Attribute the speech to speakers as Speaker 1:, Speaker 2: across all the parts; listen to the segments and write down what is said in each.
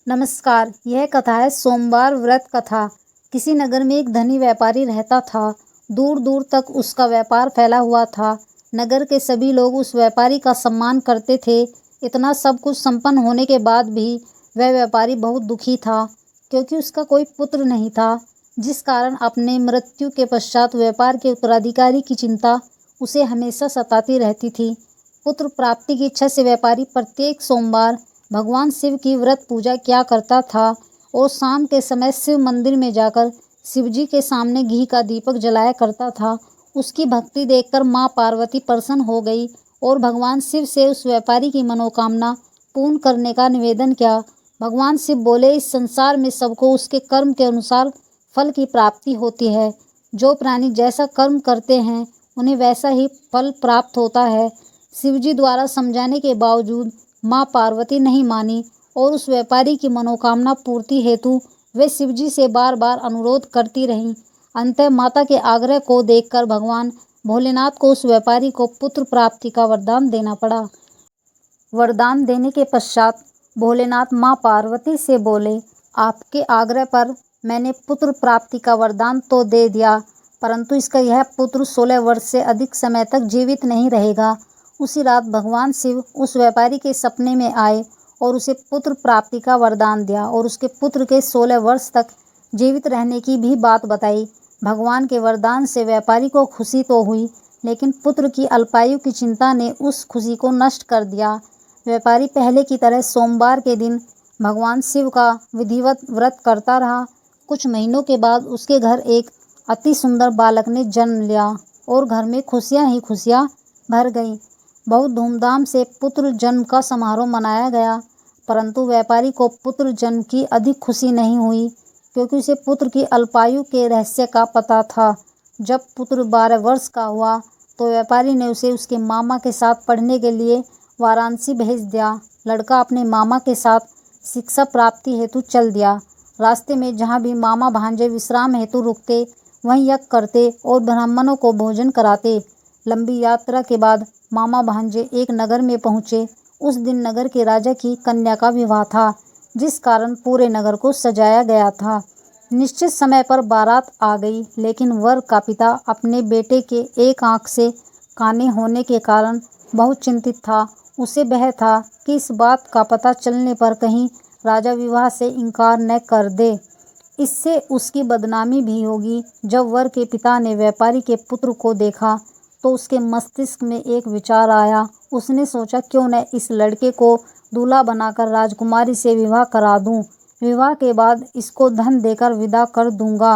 Speaker 1: नमस्कार। यह कथा है सोमवार व्रत कथा। किसी नगर में एक धनी व्यापारी रहता था। दूर दूर तक उसका व्यापार फैला हुआ था। नगर के सभी लोग उस व्यापारी का सम्मान करते थे। इतना सब कुछ संपन्न होने के बाद भी वह व्यापारी बहुत दुखी था, क्योंकि उसका कोई पुत्र नहीं था, जिस कारण अपने मृत्यु के पश्चात व्यापार के उत्तराधिकारी की चिंता उसे हमेशा सताती रहती थी। पुत्र प्राप्ति की इच्छा से व्यापारी प्रत्येक सोमवार भगवान शिव की व्रत पूजा किया करता था और शाम के समय शिव मंदिर में जाकर शिव जी के सामने घी का दीपक जलाया करता था। उसकी भक्ति देखकर माँ पार्वती प्रसन्न हो गई और भगवान शिव से उस व्यापारी की मनोकामना पूर्ण करने का निवेदन किया। भगवान शिव बोले, इस संसार में सबको उसके कर्म के अनुसार फल की प्राप्ति होती है। जो प्राणी जैसा कर्म करते हैं उन्हें वैसा ही फल प्राप्त होता है। शिवजी द्वारा समझाने के बावजूद माँ पार्वती नहीं मानी और उस व्यापारी की मनोकामना पूर्ति हेतु वे शिवजी से बार बार अनुरोध करती रहीं। अंततः माता के आग्रह को देखकर भगवान भोलेनाथ को उस व्यापारी को पुत्र प्राप्ति का वरदान देना पड़ा। वरदान देने के पश्चात भोलेनाथ माँ पार्वती से बोले, आपके आग्रह पर मैंने पुत्र प्राप्ति का वरदान तो दे दिया, परंतु इसका यह पुत्र 16 वर्ष से अधिक समय तक जीवित नहीं रहेगा। उसी रात भगवान शिव उस व्यापारी के सपने में आए और उसे पुत्र प्राप्ति का वरदान दिया और उसके पुत्र के 16 वर्ष तक जीवित रहने की भी बात बताई। भगवान के वरदान से व्यापारी को खुशी तो हुई, लेकिन पुत्र की अल्पायु की चिंता ने उस खुशी को नष्ट कर दिया। व्यापारी पहले की तरह सोमवार के दिन भगवान शिव का विधिवत व्रत करता रहा। कुछ महीनों के बाद उसके घर एक अति सुंदर बालक ने जन्म लिया और घर में खुशियां ही खुशियां भर गईं। बहुत धूमधाम से पुत्र जन्म का समारोह मनाया गया, परंतु व्यापारी को पुत्र जन्म की अधिक खुशी नहीं हुई, क्योंकि उसे पुत्र की अल्पायु के रहस्य का पता था। जब पुत्र 12 वर्ष का हुआ तो व्यापारी ने उसे उसके मामा के साथ पढ़ने के लिए वाराणसी भेज दिया। लड़का अपने मामा के साथ शिक्षा प्राप्ति हेतु चल दिया। रास्ते में जहाँ भी मामा भांजे विश्राम हेतु रुकते, वहीं यज्ञ करते और ब्राह्मणों को भोजन कराते। लंबी यात्रा के बाद मामा भांजे एक नगर में पहुँचे। उस दिन नगर के राजा की कन्या का विवाह था, जिस कारण पूरे नगर को सजाया गया था। निश्चित समय पर बारात आ गई, लेकिन वर का पिता अपने बेटे के एक आंख से काने होने के कारण बहुत चिंतित था। उसे भय था कि इस बात का पता चलने पर कहीं राजा विवाह से इनकार न कर दे, इससे उसकी बदनामी भी होगी। जब वर के पिता ने व्यापारी के पुत्र को देखा तो उसके मस्तिष्क में एक विचार आया। उसने सोचा, क्यों न इस लड़के को दूल्हा बनाकर राजकुमारी से विवाह करा दूं। विवाह के बाद इसको धन देकर विदा कर दूंगा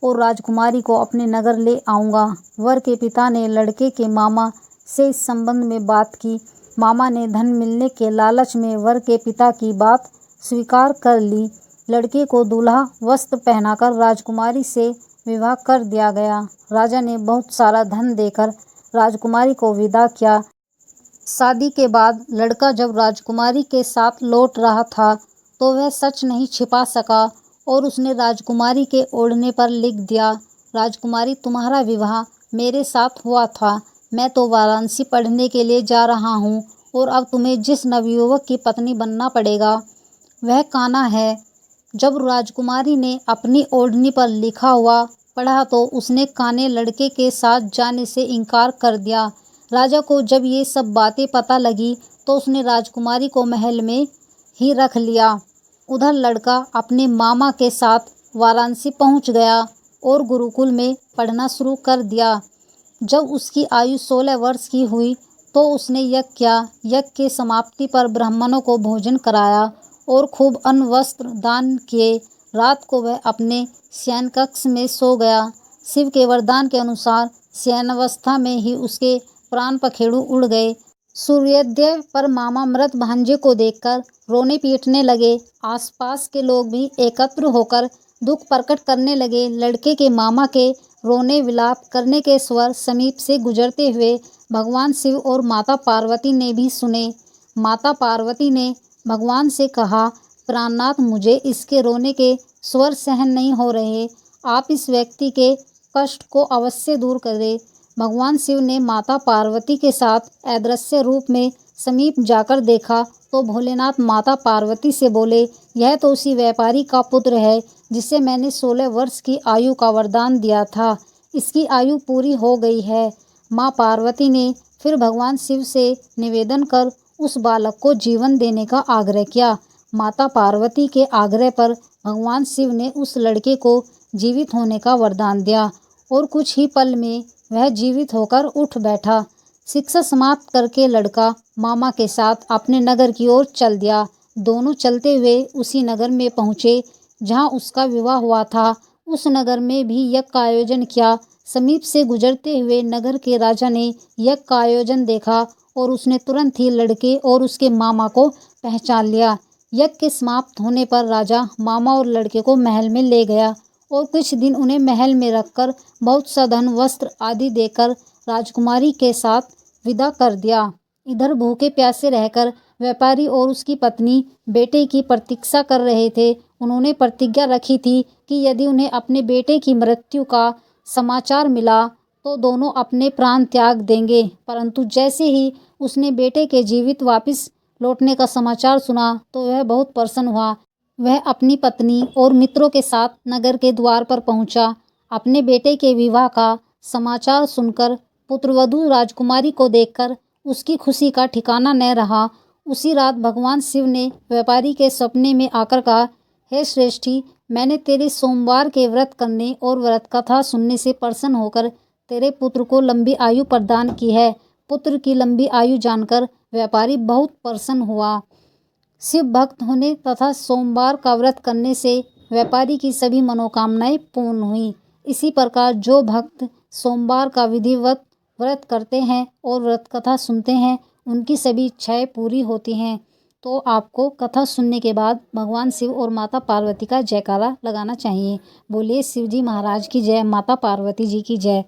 Speaker 1: और राजकुमारी को अपने नगर ले आऊंगा। वर के पिता ने लड़के के मामा से इस संबंध में बात की। मामा ने धन मिलने के लालच में वर के पिता की बात स्वीकार कर ली। लड़के को दूल्हा वस्त्र पहनाकर राजकुमारी से विवाह कर दिया गया। राजा ने बहुत सारा धन देकर राजकुमारी को विदा किया। शादी के बाद लड़का जब राजकुमारी के साथ लौट रहा था तो वह सच नहीं छिपा सका और उसने राजकुमारी के ओढ़ने पर लिख दिया, राजकुमारी, तुम्हारा विवाह मेरे साथ हुआ था। मैं तो वाराणसी पढ़ने के लिए जा रहा हूँ और अब तुम्हें जिस नवयुवक की पत्नी बनना पड़ेगा वह कान्हा है। जब राजकुमारी ने अपनी ओढ़नी पर लिखा हुआ पढ़ा तो उसने काने लड़के के साथ जाने से इनकार कर दिया। राजा को जब ये सब बातें पता लगी तो उसने राजकुमारी को महल में ही रख लिया। उधर लड़का अपने मामा के साथ वाराणसी पहुंच गया और गुरुकुल में पढ़ना शुरू कर दिया। जब उसकी आयु 16 वर्ष की हुई तो उसने यज्ञ किया। यज्ञ के समाप्ति पर ब्राह्मणों को भोजन कराया और खूब अन्न वस्त्र दान किए। रात को वह अपने शयन कक्ष में सो गया। शिव के वरदान के अनुसार शयनावस्था में ही उसके प्राण पखेरु उड़ गए। सूर्योदय पर मामा मृत भांजे को देखकर रोने पीटने लगे। आसपास के लोग भी एकत्र होकर दुख प्रकट करने लगे। लड़के के मामा के रोने विलाप करने के स्वर समीप से गुजरते हुए भगवान शिव और माता पार्वती ने भी सुने। माता पार्वती ने भगवान से कहा, प्राणनाथ, मुझे इसके रोने के स्वर सहन नहीं हो रहे। आप इस व्यक्ति के कष्ट को अवश्य दूर करें। भगवान शिव ने माता पार्वती के साथ अदृश्य रूप में समीप जाकर देखा तो भोलेनाथ माता पार्वती से बोले, यह तो उसी व्यापारी का पुत्र है जिसे मैंने 16 वर्ष की आयु का वरदान दिया था। इसकी आयु पूरी हो गई है। माँ पार्वती ने फिर भगवान शिव से निवेदन कर उस बालक को जीवन देने का आग्रह किया। माता पार्वती के आग्रह पर भगवान शिव ने उस लड़के को जीवित होने का वरदान दिया और कुछ ही पल में वह जीवित होकर उठ बैठा। शिक्षा समाप्त करके लड़का मामा के साथ अपने नगर की ओर चल दिया। दोनों चलते हुए उसी नगर में पहुँचे जहाँ उसका विवाह हुआ था। उस नगर में भी यज्ञ का आयोजन किया। समीप से गुजरते हुए नगर के राजा ने यज्ञ का आयोजन देखा और उसने तुरंत ही लड़के और उसके मामा को पहचान लिया। यज्ञ के समाप्त होने पर राजा मामा और लड़के को महल में ले गया और कुछ दिन उन्हें महल में रखकर बहुत सा धन वस्त्र आदि देकर राजकुमारी के साथ विदा कर दिया। इधर भूखे प्यासे रहकर व्यापारी और उसकी पत्नी बेटे की प्रतीक्षा कर रहे थे। उन्होंने प्रतिज्ञा रखी थी कि यदि उन्हें अपने बेटे की मृत्यु का समाचार मिला तो दोनों अपने प्राण त्याग देंगे। परंतु जैसे ही उसने बेटे के जीवित वापस लौटने का समाचार सुना तो वह बहुत प्रसन्न हुआ। वह अपनी पत्नी और मित्रों के साथ नगर के द्वार पर पहुंचा। अपने बेटे के विवाह का समाचार सुनकर पुत्रवधू राजकुमारी को देखकर उसकी खुशी का ठिकाना न रहा। उसी रात भगवान शिव ने व्यापारी के सपने में आकर कहा, हे श्रेष्ठी, मैंने तेरे सोमवार के व्रत करने और व्रत कथा सुनने से प्रसन्न होकर तेरे पुत्र को लंबी आयु प्रदान की है। पुत्र की लंबी आयु जानकर व्यापारी बहुत प्रसन्न हुआ। शिव भक्त होने तथा सोमवार का व्रत करने से व्यापारी की सभी मनोकामनाएं पूर्ण हुई। इसी प्रकार जो भक्त सोमवार का विधिवत व्रत करते हैं और व्रत कथा सुनते हैं उनकी सभी इच्छाएं पूरी होती हैं। तो आपको कथा सुनने के बाद भगवान शिव और माता पार्वती का जयकारा लगाना चाहिए। बोलिए शिव जी महाराज की जय, माता पार्वती जी की जय।